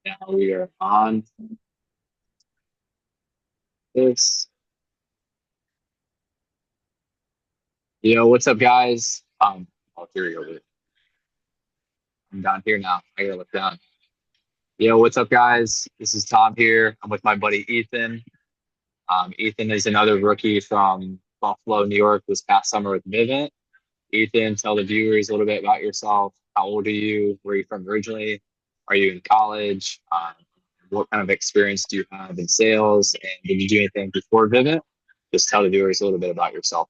Now we are on this. What's up, guys? Here we go. I'm down here now. I gotta look down. What's up, guys? This is Tom here. I'm with my buddy Ethan. Ethan is another rookie from Buffalo, New York, this past summer with Vivint. Ethan, tell the viewers a little bit about yourself. How old are you? Where are you from originally? Are you in college? What kind of experience do you have in sales? And did you do anything before Vivint? Just tell the viewers a little bit about yourself.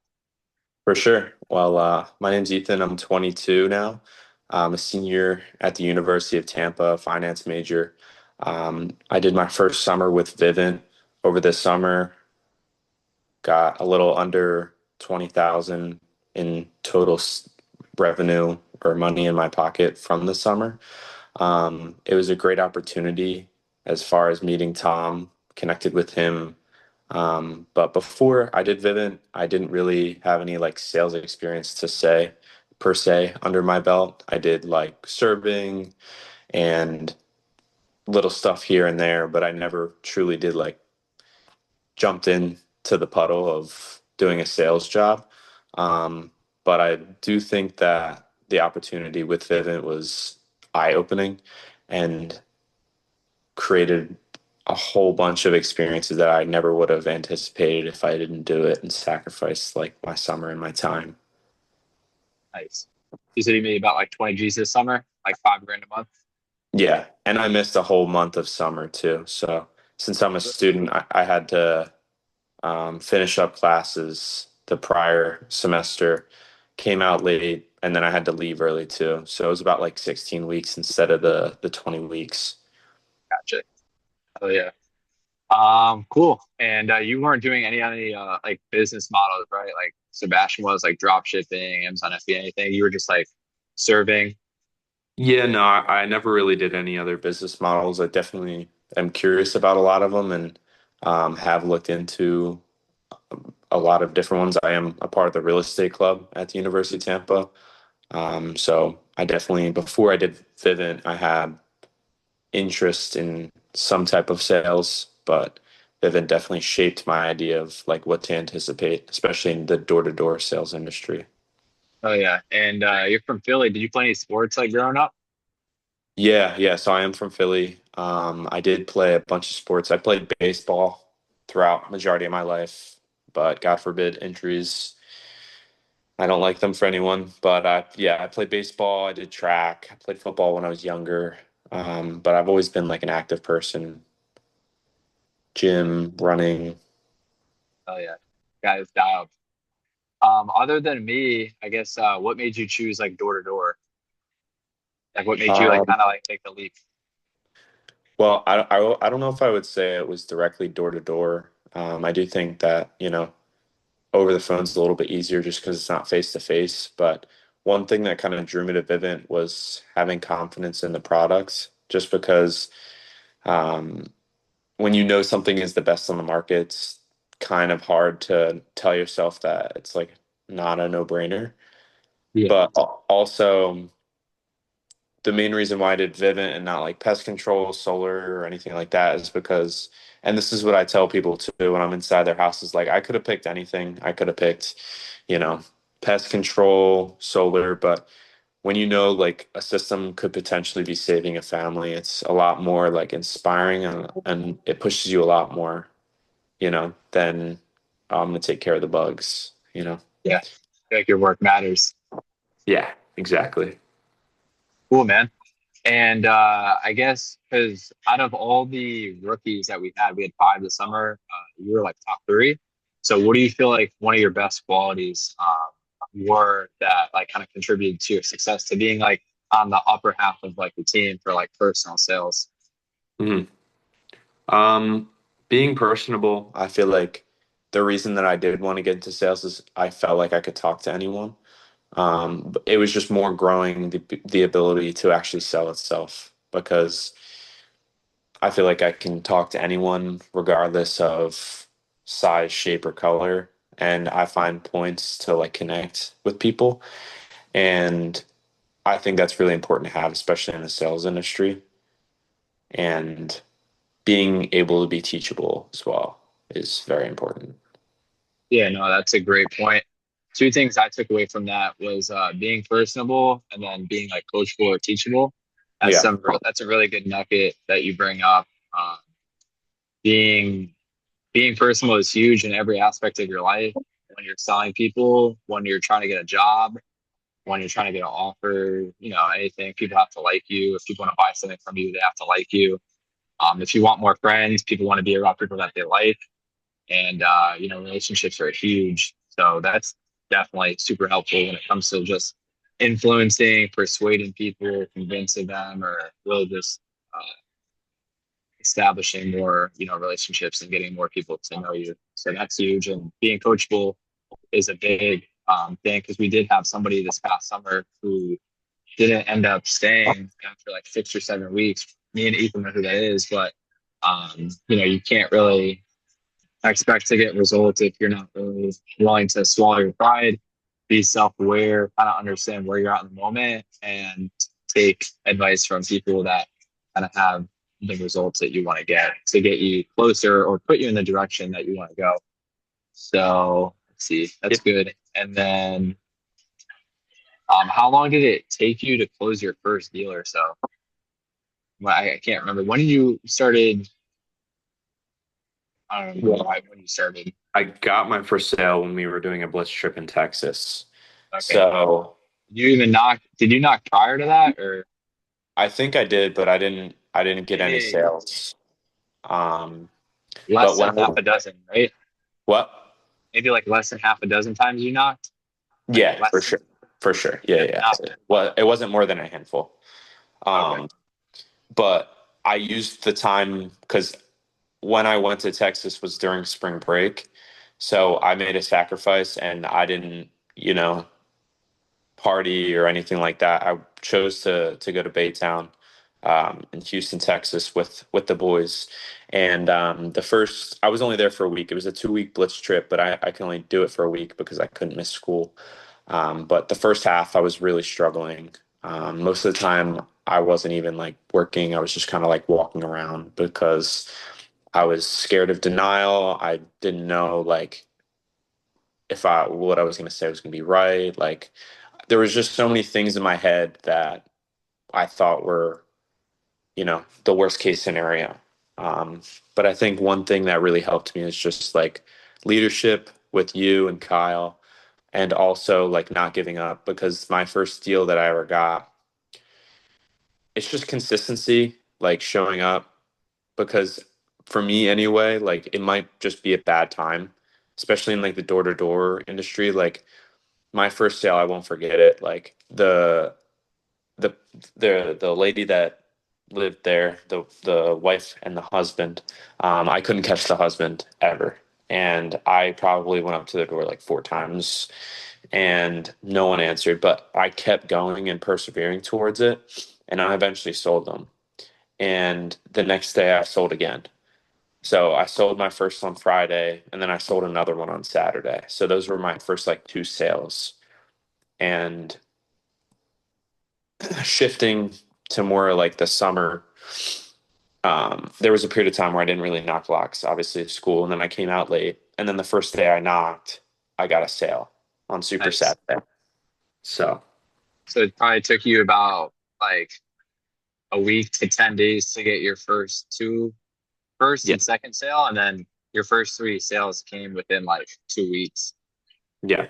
For sure. Well, my name's Ethan. I'm 22 now. I'm a senior at the University of Tampa, finance major. I did my first summer with Vivint over this summer, got a little under 20,000 in total revenue or money in my pocket from the summer. It was a great opportunity as far as meeting Tom, connected with him. But before I did Vivint, I didn't really have any like sales experience to say per se under my belt. I did like serving and little stuff here and there, but I never truly did like jumped into the puddle of doing a sales job. Um, but I do think that the opportunity with Vivint was eye-opening and created a whole bunch of experiences that I never would have anticipated if I didn't do it and sacrifice like my summer and my time. Nice. You said you made about like 20 G's this summer, like 5 grand a month. Yeah, and I missed a whole month of summer too. So since I'm a student, I had to finish up classes the prior semester, came out late, and then I had to leave early too. So it was about like 16 weeks instead of the 20 weeks. Gotcha. Oh yeah. Cool. And you weren't doing any like business models, right? Like Sebastian was like drop shipping, Amazon FBA, anything. You were just like serving. Yeah, no, I never really did any other business models. I definitely am curious about a lot of them and have looked into a lot of different ones. I am a part of the real estate club at the University of Tampa. So I definitely, before I did Vivint, I had interest in some type of sales, but Vivint definitely shaped my idea of like what to anticipate, especially in the door-to-door sales industry. Oh yeah. And you're from Philly. Did you play any sports like growing up? Yeah, yeah. So I am from Philly. I did play a bunch of sports. I played baseball throughout majority of my life, but God forbid injuries. I don't like them for anyone. But yeah, I played baseball. I did track. I played football when I was younger. But I've always been like an active person, gym, running. Oh yeah. Guys dialed. Other than me, I guess what made you choose like door to door? Like what made you like Um, kind of like take the leap? well, I don't know if I would say it was directly door to door. I do think that, over the phone's a little bit easier just because it's not face to face. But one thing that kind of drew me to Vivint was having confidence in the products, just because um, when you know something is the best on the market, it's kind of hard to tell yourself that it's like not a no-brainer. Yeah. But also, the main reason why I did Vivint and not like pest control, solar, or anything like that is because, and this is what I tell people too when I'm inside their houses, like I could have picked anything. I could have picked, you know, pest control, solar, but when you know like a system could potentially be saving a family, it's a lot more like inspiring and it pushes you a lot more, than I'm gonna take care of the bugs. Yeah. I feel like your work matters. Yeah, exactly. Cool, man. And I guess because out of all the rookies that we had 5 this summer. You were like top three. So what do you feel like one of your best qualities were that like kind of contributed to your success to being like on the upper half of like the team for like personal sales? Mhm. Um, Being personable, I feel like the reason that I did want to get into sales is I felt like I could talk to anyone. But it was just more growing the ability to actually sell itself because I feel like I can talk to anyone regardless of size, shape, or color, and I find points to like connect with people, and I think that's really important to have, especially in the sales industry. and being able to be teachable as well is very important. Yeah, no, that's a great point. Two things I took away from that was being personable and then being like coachable or teachable. Yeah. That's a really good nugget that you bring up. Um, being being personal is huge in every aspect of your life. When you're selling people, when you're trying to get a job, when you're trying to get an offer, anything, people have to like you. If people want to buy something from you, they have to like you. If you want more friends, people want to be around people that they like. And relationships are huge. So that's definitely super helpful when it comes to just influencing, persuading people, convincing them, or really just uh, establishing more, relationships and getting more people to know you. So that's huge. And being coachable is a big thing because we did have somebody this past summer who didn't end up staying after like 6 or 7 weeks. Me and Ethan know who that is, but you can't really expect to get results if you're not really willing to swallow your pride, be self-aware, kind of understand where you're at in the moment, and take advice from people that kind of have the results that you want to get you closer or put you in the direction that you want to go. So let's see, that's good. And then, how long did it take you to close your first deal or so? Well, I can't remember. When you started? I don't remember Yeah. when you started. I got my first sale when we were doing a blitz trip in Texas. Okay. So Did you knock prior to that or I think I did, but I didn't get any maybe sales. Um, less but than half a dozen, right? what? Maybe like less than half a dozen times you knocked? Like Yeah, for less than, sure. For sure. Yeah, yeah, yeah. not Well, it wasn't more than a handful. okay. Um, but I used the time because when I went to Texas was during spring break. So I made a sacrifice and I didn't, party or anything like that. I chose to go to Baytown in Houston, Texas with the boys. And the first I was only there for a week. It was a 2 week blitz trip, but I can only do it for a week because I couldn't miss school. But the first half I was really struggling. Most of the time I wasn't even like working. I was just kind of like walking around because I was scared of denial. I didn't know like if I what I was going to say was going to be right. Like there was just so many things in my head that I thought were, the worst case scenario. Um, but I think one thing that really helped me is just like leadership with you and Kyle, and also like not giving up because my first deal that I ever got, it's just consistency, like showing up. Because for me anyway, like it might just be a bad time, especially in like the door to door industry. Like my first sale, I won't forget it. Like the the lady that lived there, the wife and the husband, I couldn't catch the husband ever. And I probably went up to the door like 4 times and no one answered, but I kept going and persevering towards it. And I eventually sold them. And the next day I sold again. So I sold my first on Friday and then I sold another one on Saturday. So those were my first like 2 sales. And shifting to more like the summer, there was a period of time where I didn't really knock locks, obviously at school, and then I came out late. And then the first day I knocked, I got a sale on Super Nice. Saturday. So So it probably took you about like a week to 10 days to get your first yeah, and second sale, and then your first three sales came within like 2 weeks. yeah,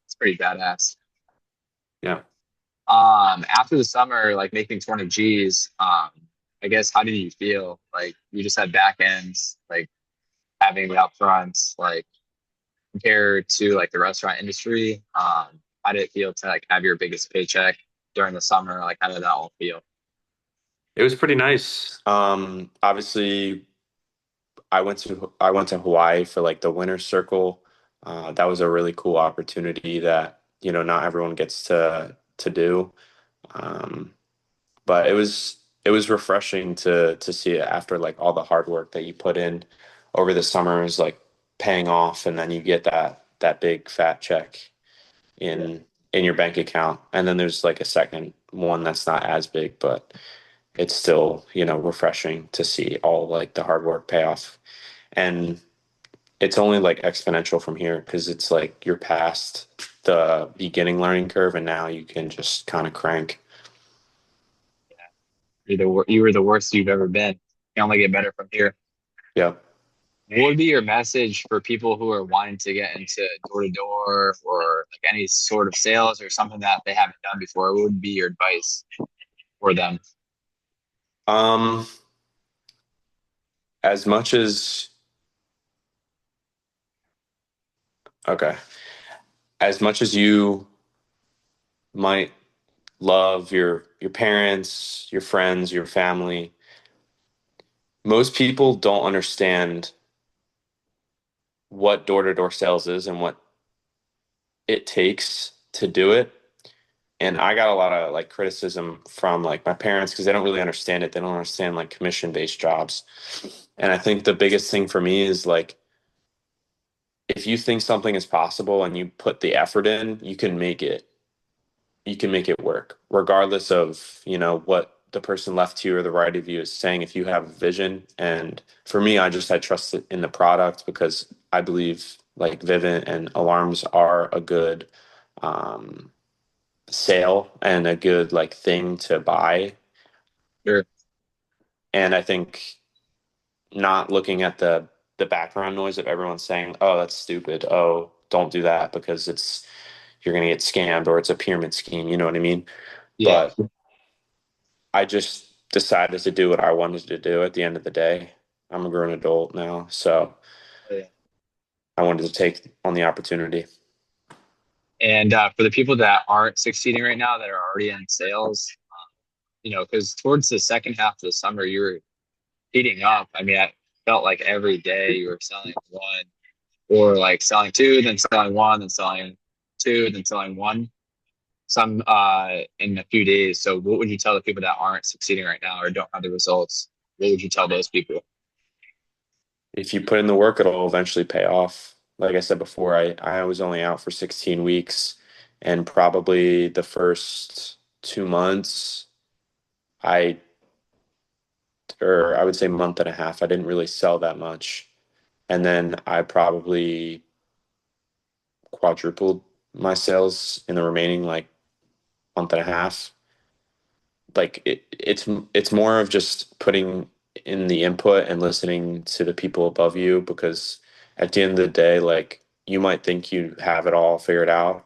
It's pretty badass. yeah. After the summer, like making 20 G's, I guess how did you feel? Like you just had back ends, like having the upfronts, like compared to like the restaurant industry. How did it feel to like have your biggest paycheck during the summer? Like how did that all feel? It was pretty nice. Obviously, I went to Hawaii for like the winter circle. That was a really cool opportunity that not everyone gets to do. Um, but it was refreshing to see it after like all the hard work that you put in over the summers, like paying off, and then you get that big fat check Yeah. in in your bank account, and then there's like a second one that's not as big, but it's still, refreshing to see all like the hard work pay off. And it's only like exponential from here because it's like you're past the beginning learning curve and now you can just kind of crank. You were the worst you've ever been. You can only get better from here. Yep. What would be your message for people who are wanting to get into door to door or like any sort of sales or something that they haven't done before? What would be your advice for them? Um, as much as okay, as much as you might love your parents, your friends, your family, most people don't understand what door-to-door sales is and what it takes to do it. And I got a lot of like criticism from like my parents because they don't really understand it. They don't understand like commission-based jobs. And I think the biggest thing for me is like if you think something is possible and you put the effort in, you can make it work, regardless of, what the person left to you or the right of you is saying. If you have a vision, and for me, I trust in the product because I believe like Vivint and Alarms are a good um, sale and a good like thing to buy. Sure. And I think not looking at the background noise of everyone saying, "Oh, that's stupid. Oh, don't do that because you're going to get scammed or it's a pyramid scheme." You know what I mean? Yeah. But I just decided to do what I wanted to do at the end of the day. I'm a grown adult now, so I wanted to take on the opportunity. And for the people that aren't succeeding right now, that are already in sales, because towards the second half of the summer, you were heating up. I mean, I felt like every day you were selling one or like selling two, then selling one, then selling two, then selling one. Some in a few days. So, what would you tell the people that aren't succeeding right now or don't have the results? What would you tell those people? If you put in the work, it'll eventually pay off. Like I said before, I was only out for 16 weeks, and probably the first 2 months, I or I would say month and a half, I didn't really sell that much. And then I probably quadrupled my sales in the remaining like month and a half. Like it's more of just putting in the input and listening to the people above you because at the end of the day, like you might think you have it all figured out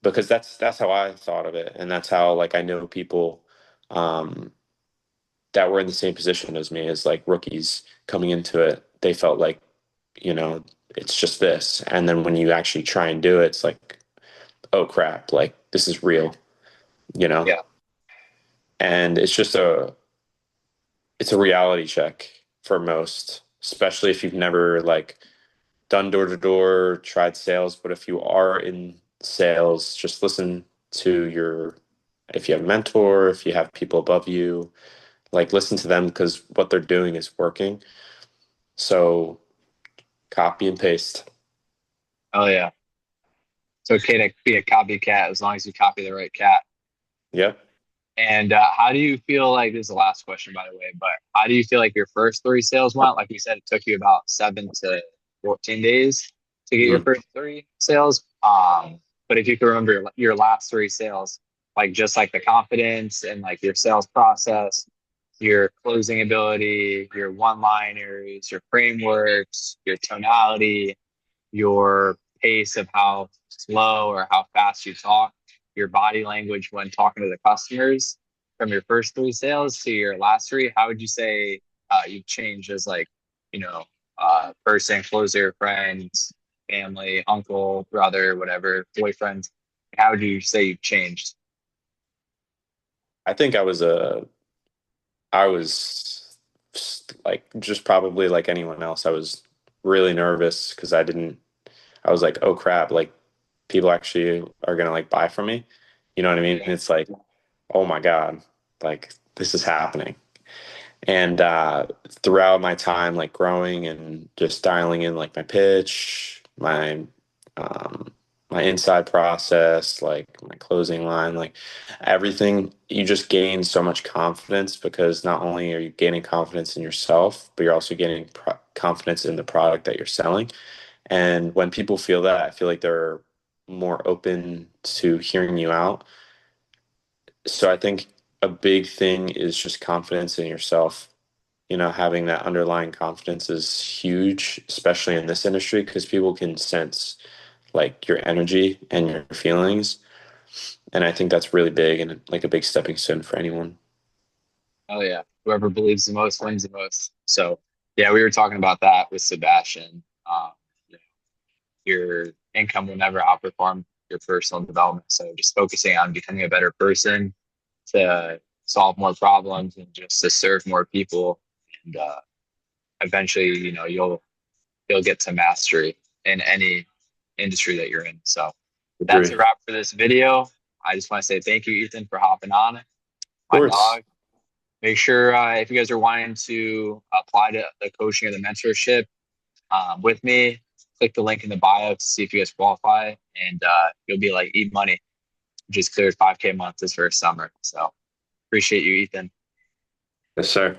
because that's how I thought of it, and that's how like I know people um that were in the same position as me as like rookies coming into it. They felt like, you know, it's just this. And then when you actually try and do it, it's like, oh crap, like this is real, you know? Yeah. And it's a reality check for most, especially if you've never like done door to door, tried sales. But if you are in sales, just listen to if you have a mentor, if you have people above you, like listen to them because what they're doing is working. So copy and paste. Oh yeah. It's okay to be a copycat as long as you copy the right cat. Yep. And how do you feel like this is the last question, by the way, but how do you feel like your first three sales went? Like you said, it took you about 7 to 14 days to get your Mhm. first three sales. But if you can remember your last three sales, like just like the confidence and like your sales process, your closing ability, your one-liners, your frameworks, your tonality, your pace of how slow or how fast you talk, your body language when talking to the customers from your first three sales to your last three, how would you say you've changed as like, you know, person, closer, friends, family, uncle, brother, whatever, boyfriend? How would you say you've changed? I think I was like just probably like anyone else. I was really nervous because I was like, oh crap, like people actually are gonna like buy from me. You know what I mean? Yeah. It's like, oh my God, like this is happening. And throughout my time like growing and just dialing in like my pitch, my um my inside process, like my closing line, like everything, you just gain so much confidence because not only are you gaining confidence in yourself, but you're also gaining confidence in the product that you're selling. And when people feel that, I feel like they're more open to hearing you out. So I think a big thing is just confidence in yourself. Having that underlying confidence is huge, especially in this industry, because people can sense like your energy and your feelings. And I think that's really big and like a big stepping stone for anyone. Oh yeah, whoever believes the most wins the most. So yeah, we were talking about that with Sebastian. You know, your income will never outperform your personal development. So just focusing on becoming a better person to solve more problems and just to serve more people, and eventually, you'll get to mastery in any industry that you're in. So that's Agree. a Of wrap for this video. I just want to say thank you, Ethan, for hopping on. My course. dog. Make sure if you guys are wanting to apply to the coaching or the mentorship with me, click the link in the bio to see if you guys qualify, and you'll be like Eat Money, just cleared 5K a month this first summer. So appreciate you, Ethan. Yes, sir.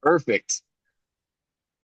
Perfect.